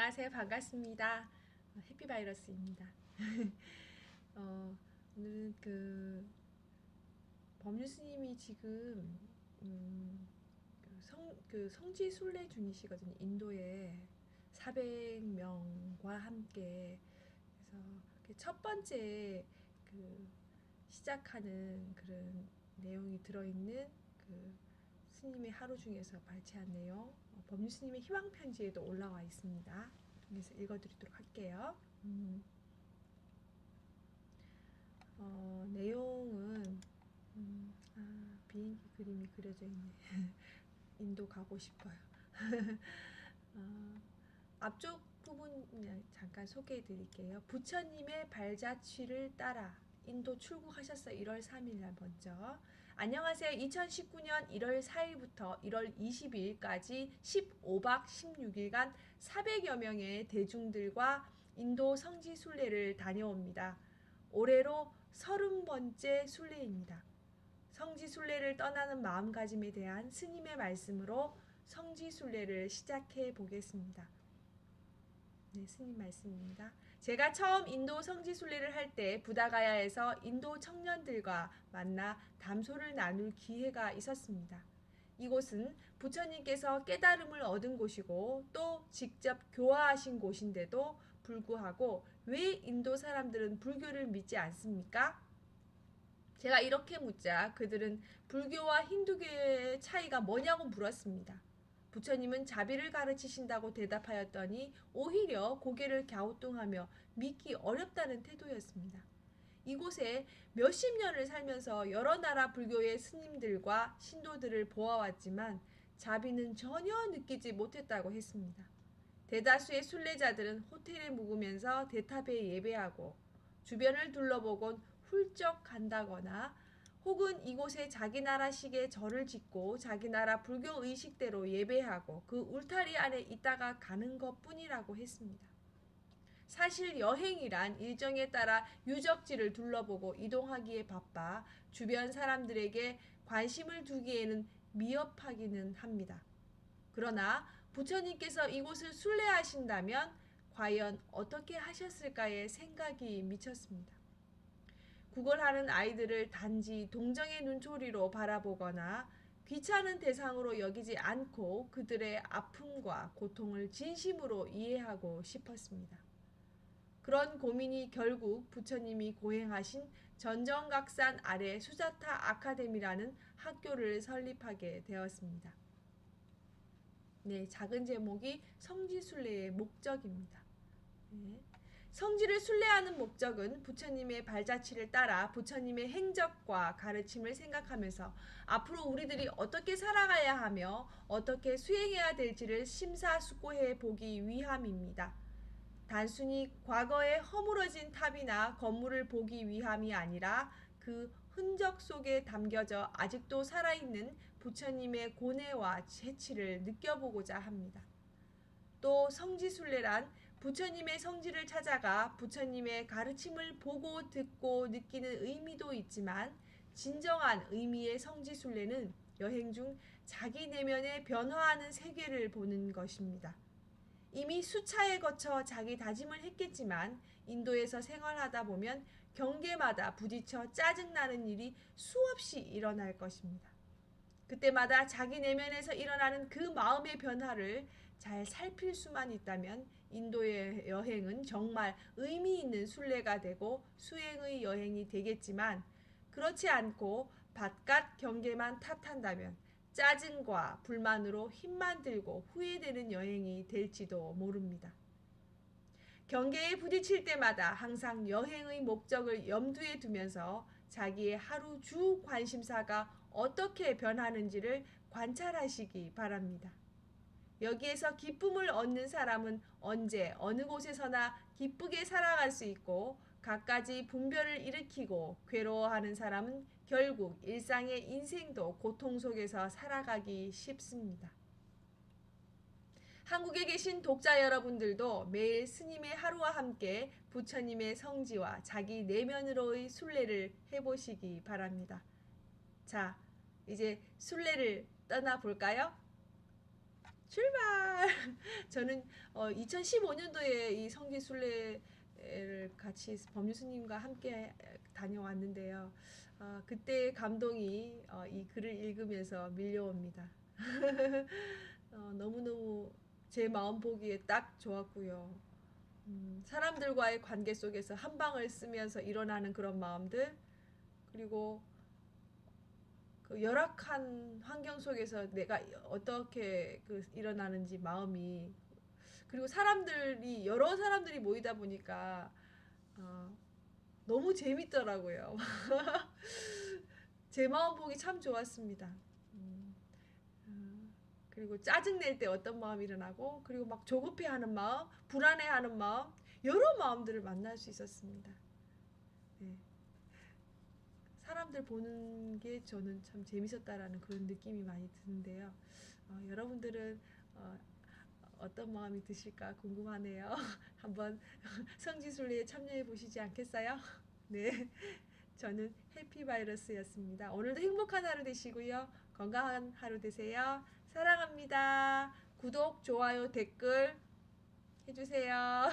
안녕하세요. 반갑습니다. 해피바이러스입니다. 오늘은 법률 스님이 지금 성지 순례 중이시거든요. 인도에 400명과 함께. 그래서 첫 번째 시작하는 그런 내용이 들어있는 스님의 하루 중에서 발췌한 내용, 법률 스님의 희망 편지에도 올라와 있습니다. 그래서 읽어드리도록 할게요. 내용은 비행기 그림이 그려져 있네. 인도 가고 싶어요. 앞쪽 부분 잠깐 소개해 드릴게요. 부처님의 발자취를 따라 인도 출국하셨어요. 1월 3일 날 먼저. 안녕하세요. 2019년 1월 4일부터 1월 22일까지 15박 16일간 400여 명의 대중들과 인도 성지 순례를 다녀옵니다. 올해로 30번째 순례입니다. 성지 순례를 떠나는 마음가짐에 대한 스님의 말씀으로 성지 순례를 시작해 보겠습니다. 네, 스님 말씀입니다. 제가 처음 인도 성지 순례를 할 때 부다가야에서 인도 청년들과 만나 담소를 나눌 기회가 있었습니다. 이곳은 부처님께서 깨달음을 얻은 곳이고 또 직접 교화하신 곳인데도 불구하고 왜 인도 사람들은 불교를 믿지 않습니까? 제가 이렇게 묻자 그들은 불교와 힌두교의 차이가 뭐냐고 물었습니다. 부처님은 자비를 가르치신다고 대답하였더니 오히려 고개를 갸우뚱하며 믿기 어렵다는 태도였습니다. 이곳에 몇십 년을 살면서 여러 나라 불교의 스님들과 신도들을 보아왔지만 자비는 전혀 느끼지 못했다고 했습니다. 대다수의 순례자들은 호텔에 묵으면서 대탑에 예배하고 주변을 둘러보곤 훌쩍 간다거나 혹은 이곳에 자기 나라식의 절을 짓고 자기 나라 불교 의식대로 예배하고 그 울타리 안에 있다가 가는 것뿐이라고 했습니다. 사실 여행이란 일정에 따라 유적지를 둘러보고 이동하기에 바빠 주변 사람들에게 관심을 두기에는 미흡하기는 합니다. 그러나 부처님께서 이곳을 순례하신다면 과연 어떻게 하셨을까의 생각이 미쳤습니다. 구걸하는 아이들을 단지 동정의 눈초리로 바라보거나 귀찮은 대상으로 여기지 않고 그들의 아픔과 고통을 진심으로 이해하고 싶었습니다. 그런 고민이 결국 부처님이 고행하신 전정각산 아래 수자타 아카데미라는 학교를 설립하게 되었습니다. 네, 작은 제목이 성지순례의 목적입니다. 네. 성지를 순례하는 목적은 부처님의 발자취를 따라 부처님의 행적과 가르침을 생각하면서 앞으로 우리들이 어떻게 살아가야 하며 어떻게 수행해야 될지를 심사숙고해 보기 위함입니다. 단순히 과거의 허물어진 탑이나 건물을 보기 위함이 아니라 그 흔적 속에 담겨져 아직도 살아있는 부처님의 고뇌와 재치를 느껴보고자 합니다. 또 성지순례란 부처님의 성지를 찾아가 부처님의 가르침을 보고 듣고 느끼는 의미도 있지만 진정한 의미의 성지순례는 여행 중 자기 내면에 변화하는 세계를 보는 것입니다. 이미 수차에 거쳐 자기 다짐을 했겠지만 인도에서 생활하다 보면 경계마다 부딪혀 짜증나는 일이 수없이 일어날 것입니다. 그때마다 자기 내면에서 일어나는 그 마음의 변화를 잘 살필 수만 있다면 인도의 여행은 정말 의미 있는 순례가 되고 수행의 여행이 되겠지만 그렇지 않고 바깥 경계만 탓한다면 짜증과 불만으로 힘만 들고 후회되는 여행이 될지도 모릅니다. 경계에 부딪힐 때마다 항상 여행의 목적을 염두에 두면서 자기의 하루 주 관심사가 어떻게 변하는지를 관찰하시기 바랍니다. 여기에서 기쁨을 얻는 사람은 언제 어느 곳에서나 기쁘게 살아갈 수 있고 갖가지 분별을 일으키고 괴로워하는 사람은 결국 일상의 인생도 고통 속에서 살아가기 쉽습니다. 한국에 계신 독자 여러분들도 매일 스님의 하루와 함께 부처님의 성지와 자기 내면으로의 순례를 해보시기 바랍니다. 자, 이제 순례를 떠나볼까요? 출발! 저는 2015년도에 이 성지순례를 같이 법륜스님과 함께 다녀왔는데요. 그때의 감동이 이 글을 읽으면서 밀려옵니다. 너무너무 제 마음 보기에 딱 좋았고요. 사람들과의 관계 속에서 한 방을 쓰면서 일어나는 그런 마음들, 그리고 그 열악한 환경 속에서 내가 어떻게 일어나는지 마음이, 그리고 사람들이 여러 사람들이 모이다 보니까 너무 재밌더라고요. 제 마음 보기 참 좋았습니다. 그리고 짜증낼 때 어떤 마음이 일어나고, 그리고 막 조급해하는 마음, 불안해하는 마음, 여러 마음들을 만날 수 있었습니다. 네. 사람들 보는 게 저는 참 재밌었다라는 그런 느낌이 많이 드는데요. 여러분들은 어떤 마음이 드실까 궁금하네요. 한번 성지순례에 참여해 보시지 않겠어요? 네, 저는 해피바이러스였습니다. 오늘도 행복한 하루 되시고요. 건강한 하루 되세요. 사랑합니다. 구독, 좋아요, 댓글 해주세요.